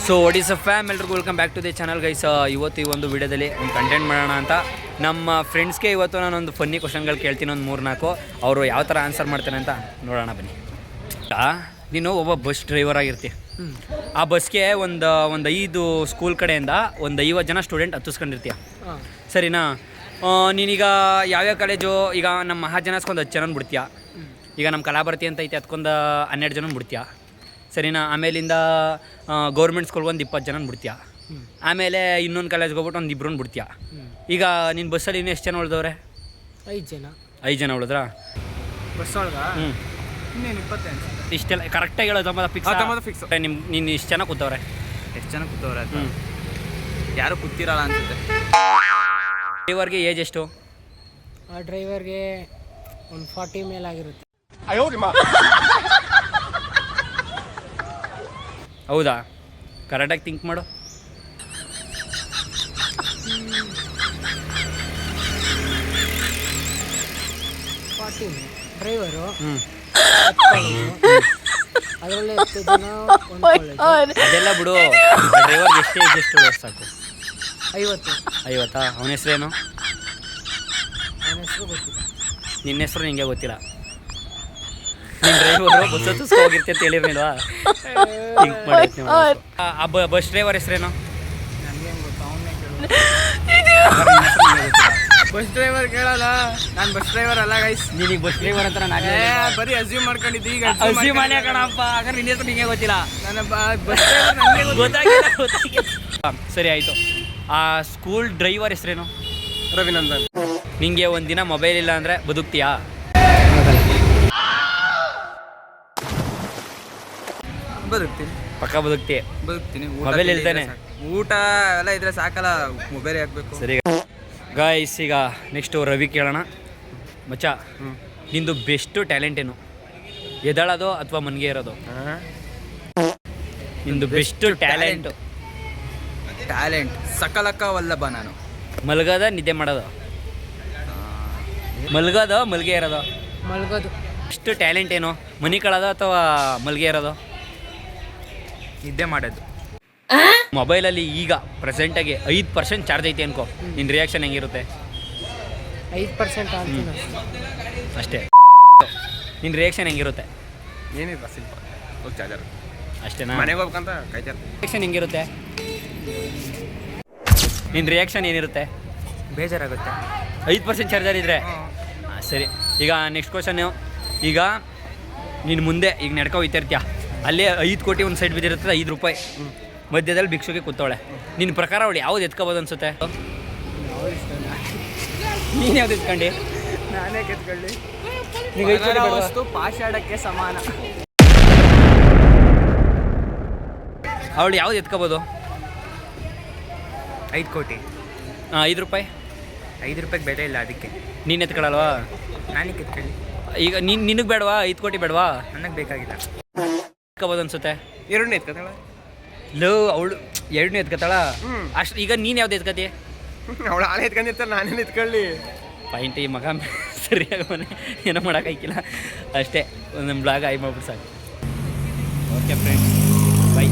So what is a fam, ಎಲ್ರಿಗೂ welcome back to the channel guys. ಇವತ್ತು ಈ ಒಂದು ವಿಡಿಯೋದಲ್ಲಿ ಒಂದು ಕಂಟೆಂಟ್ ಮಾಡೋಣ ಅಂತ ನಮ್ಮ ಫ್ರೆಂಡ್ಸ್ಗೆ ಇವತ್ತು ನಾನೊಂದು ಫನ್ನಿ ಕ್ವಶನ್ಗಳು ಕೇಳ್ತೀನಿ, ಒಂದು 3-4. ಅವರು ಯಾವ ಥರ ಆನ್ಸರ್ ಮಾಡ್ತಾರೆ ಅಂತ ನೋಡೋಣ ಬನ್ನಿ. ನೀನು ಒಬ್ಬ ಬಸ್ ಡ್ರೈವರ್ ಆಗಿರ್ತೀಯ. ಆ ಬಸ್ಗೆ ಒಂದು 5 ಸ್ಕೂಲ್ ಕಡೆಯಿಂದ ಒಂದು 50 ಜನ ಸ್ಟೂಡೆಂಟ್ ಹತ್ತಿಸ್ಕೊಂಡಿರ್ತೀಯ, ಸರಿನಾ? ನೀನೀಗ ಯಾವ್ಯಾವ ಕಾಲೇಜು, ಈಗ ನಮ್ಮ ಮಹಾಜನಸ್ಕೊಂದು 10 ಜನ ಬಿಡ್ತೀಯ, ಈಗ ನಮ್ಮ ಕಲಾಭಾರತಿ ಅಂತ ಐತೆ ಅದಕ್ಕೊಂದು 12 ಜನ ಬಿಡ್ತೀಯ, ಸರಿನಾ? ಆಮೇಲಿಂದ ಗೌರ್ಮೆಂಟ್ ಸ್ಕೂಲ್ಗೆ ಒಂದು 20 ಜನ ಬಿಡ್ತೀಯ, ಆಮೇಲೆ ಇನ್ನೊಂದು ಕಾಲೇಜ್ಗೆ ಹೋಗ್ಬಿಟ್ಟು ಒಂದು 2 ಬಿಡ್ತೀಯ. ಈಗ ನಿನ್ನ ಬಸ್ಸಲ್ಲಿ ಇನ್ನೂ ಎಷ್ಟು ಜನ ಉಳಿದವ್ರೆ? 5 ಜನ ಉಳಿದ್ರಾ ಬಸ್ ಒಳಗೆ? ಇನ್ನೇನು 20. ಇಷ್ಟೆಲ್ಲ ಕರೆಕ್ಟಾಗಿ ಹೇಳೋದು ಫಿಕ್ಸ್. ನೀನು ಇಷ್ಟು ಜನ ಕೂತವ್ರೆ? ಎಷ್ಟು ಜನ ಕೂತವ್ರೆ ಅಂತ ಯಾರು ಕೂತಿರಲ್ಲ ಅನ್ಸುತ್ತೆ. ಡ್ರೈವರ್ಗೆ ಏಜ್ ಎಷ್ಟು? ಆ ಡ್ರೈವರ್ಗೆ ಒಂದು 40 ಮೇಲಾಗಿರುತ್ತೆ. ಹೌದಾ? ಕರೆಕ್ಟಾಗಿ ಥಿಂಕ್ ಮಾಡು. ಡ್ರೈವರು ಅದರಲ್ಲೇ 10 ಜನ ಒಂದು ಕಾಲೇಜ್. ಅದೆಲ್ಲ ಬಿಡು, ಡ್ರೈವರ್ಗೆ ಎಷ್ಟು ಏಜ್ ಎಷ್ಟು ಸಾಕು? 50. ಅವನ ಹೆಸ್ರೇನು? ಅವನ ಹೆಸರು ಗೊತ್ತಿಲ್ಲ. ನಿನ್ನ ಹೆಸರು ನಿಂಗೆ ಗೊತ್ತಿಲ್ಲ? ನಿನ್ನ ಡ್ರೈವರು ಬಸ್ ಹತ್ತಿಸ್ಕೊ ಹೋಗಿರ್ತೀಯ ಅಂತ ಹೇಳಿರ್ನಿಲ್ವಾ? ಥಿಂಕ್ ಮಾಡಿ. ಆ ಬಸ್ ಡ್ರೈವರ್ ಹೆಸ್ರೇನು? ನನಗೇನು ಗೊತ್ತಾ, ಅವನ್ನೇ ಕೇಳು. ಬಸ್ ಡ್ರೈವರ್ ಕೇಳಲ್ಲ, ನಾನು ಬಸ್ ಡ್ರೈವರ್ ಅಲ್ಲ ಗೈಸ್. ನೀನೀಗ ಬಸ್ ಡ್ರೈವರ್ ಅಂತ ನಾನು ಬರೀ ಅಸ್ಯೂಮ್ ಮಾಡ್ಕೊಂಡಿದ್ದೆ. ಈಗ ಅಸ್ಯೂಮ್ ಮಾಡಿ ಕಣಪ್ಪ, ಹಾಗಾದ್ರೆ ನಿನ್ನ ಹೆಸರು ನಿಂಗೆ ಗೊತ್ತಿಲ್ಲ? ನನ್ನ ಬಸ್ ಡ್ರೈವರ್ ನನಗೆ ಗೊತ್ತಾಗಿಲ್ಲ. ಸರಿ ಆಯಿತು. ಆ ಸ್ಕೂಲ್ ಡ್ರೈವರ್ ಹೆಸ್ರೇನು? ರವಿನಂದನ್. ನಿಂಗೆ ಒಂದಿನ ಮೊಬೈಲ್ ಇಲ್ಲ ಅಂದರೆ ಬದುಕ್ತೀಯಾ? ಬದುಕ್ತೀನಿ, ಪಕ್ಕ ಬದುಕ್ತೀನಿ. ಮೊಬೈಲ್ ಇಲ್ದೇನೆ ಊಟ ಎಲ್ಲ ಇದ್ರೆ ಸಾಕಲ್ಲ, ಮೊಬೈಲ್ ಹಾಕ್ಬೇಕು. ಸರಿ ಗಾಯ್ಸ್, ಈಗ ನೆಕ್ಸ್ಟು ರವಿ ಕೇಳೋಣ. ಮಚ್ಚ, ನಿಂದು ಬೆಸ್ಟು ಟ್ಯಾಲೆಂಟ್ ಏನು? ಎದಳೋದು ಅಥವಾ ಮನ್ಗೆ ಇರೋದು? ನಿಂದು ಬೆಸ್ಟು ಟ್ಯಾಲೆಂಟ್ ಸಕಲಕ ವಲ್ಲಭ. ನಾನು ಮಲ್ಗೋದ ನಿದ್ದೆ ಮಾಡೋದು? ಮಲ್ಗೋದು ಮಲ್ಗೆ ಇರೋದು? ಮಲ್ಗೋದು. ಬೆಸ್ಟ್ ಟ್ಯಾಲೆಂಟ್ ಏನು? ಮನಿ ಕಳೋದು ಅಥವಾ ಮಲ್ಗೆ ಇರೋದು? ನಿದ್ದೆ ಮಾಡೋದು. ಮೊಬೈಲಲ್ಲಿ ಈಗ ಪ್ರೆಸೆಂಟಾಗಿ 5% ಚಾರ್ಜ್ ಐತೆ ಅನ್ಕೋ, ನಿನ್ನ ರಿಯಾಕ್ಷನ್ ಹೆಂಗಿರುತ್ತೆ? 5% ಅಂತೀನಿ ಅಷ್ಟೇ. ನಿನ್ನ ರಿಯಾಕ್ಷನ್ ಹೆಂಗಿರುತ್ತೆ? ಏನಿಲ್ಲ, ಸಿಂಪಲ್ ಹೋಗಿ ಚಾರ್ಜರ್ ಅಷ್ಟೇನಾ? ಮನೆಗೆ ಹೋಗ್ಬೇಕಂತ ಕಾಯ್ತಾರೆ. ರಿಯಾಕ್ಷನ್ ಹೆಂಗಿರುತ್ತೆ? ನಿನ್ನ ರಿಯಾಕ್ಷನ್ ಏನಿರುತ್ತೆ? ಬೇಜಾರಾಗುತ್ತೆ. 5% ಚಾರ್ಜರ್ ಇದ್ದರೆ? ಸರಿ, ಈಗ ನೆಕ್ಸ್ಟ್ ಕ್ವಶನ್ನು. ಈಗ ನೀನು ಮುಂದೆ ಈಗ ನಡ್ಕೊ ಹೋಗ್ತಿರ್ತೀಯ, ಅಲ್ಲೇ 5 ಕೋಟಿ ಒಂದು ಸೈಡ್ ಬಿದ್ದಿರ್ತದೆ, 5 ರೂಪಾಯಿ ಮಧ್ಯದಲ್ಲಿ ಭಿಕ್ಷುಗೆ ಕೂತವಳೆ. ನಿನ್ನ ಪ್ರಕಾರ ಅವಳು ಯಾವ್ದು ಎತ್ಕೋಬೋದು ಅನ್ಸುತ್ತೆ? ನೀನು ಯಾವ್ದು ಎತ್ಕೊಂಡು? ನಾನೇ ಕೆತ್ಕೊಳ್ಳಿ. ವಸ್ತು ಪಾಷಾಢಕ್ಕೆ ಸಮಾನ. ಅವಳು ಯಾವ್ದು ಎತ್ಕೋಬೋದು? 5 ಕೋಟಿ. 5 ರೂಪಾಯಿ? 5 ರೂಪಾಯಿಗೆ ಬೆಲೆ ಇಲ್ಲ, ಅದಕ್ಕೆ ನೀನು ಎತ್ಕೊಳ್ಳಲ್ವಾ? ನಾನೇ ಕೆತ್ಕೊಳ್ಳಿ. ಈಗ ನಿನಗೆ ಬೇಡವಾ? 5 ಕೋಟಿ ಬೇಡವಾ? ನನಗೆ ಬೇಕಾಗಿಲ್ಲ. ಎತ್ಕೋಬೋದು ಅನ್ಸುತ್ತೆ? 2 ಎತ್ಕೊತಾಳ. ಅವಳು 2 ಎತ್ಕೋತಾಳ ಅಷ್ಟು. ಈಗ ನೀನು ಯಾವ್ದು ಎತ್ಕೋತಿ? ಅವಳು ಹಾಳೆ ಎತ್ಕೊಂಡಿರ್ತಾಳೆ, ನಾನೇನು ಎತ್ಕೊಳ್ಳಿ? ಪಾಯಿಂಟ್ ಈ ಮಗ ಸರಿಯಾಗಿ ಮನೆ ಏನೋ ಮಾಡೋಕ್ಕಾಗಿಲ್ಲ ಅಷ್ಟೇ. ಒಂದು ಬ್ಲಾಗ್ ಆಯ್ ಮಾಡ್ಬಿಟ್ಟು ಸಾಕು. Okay friends, by.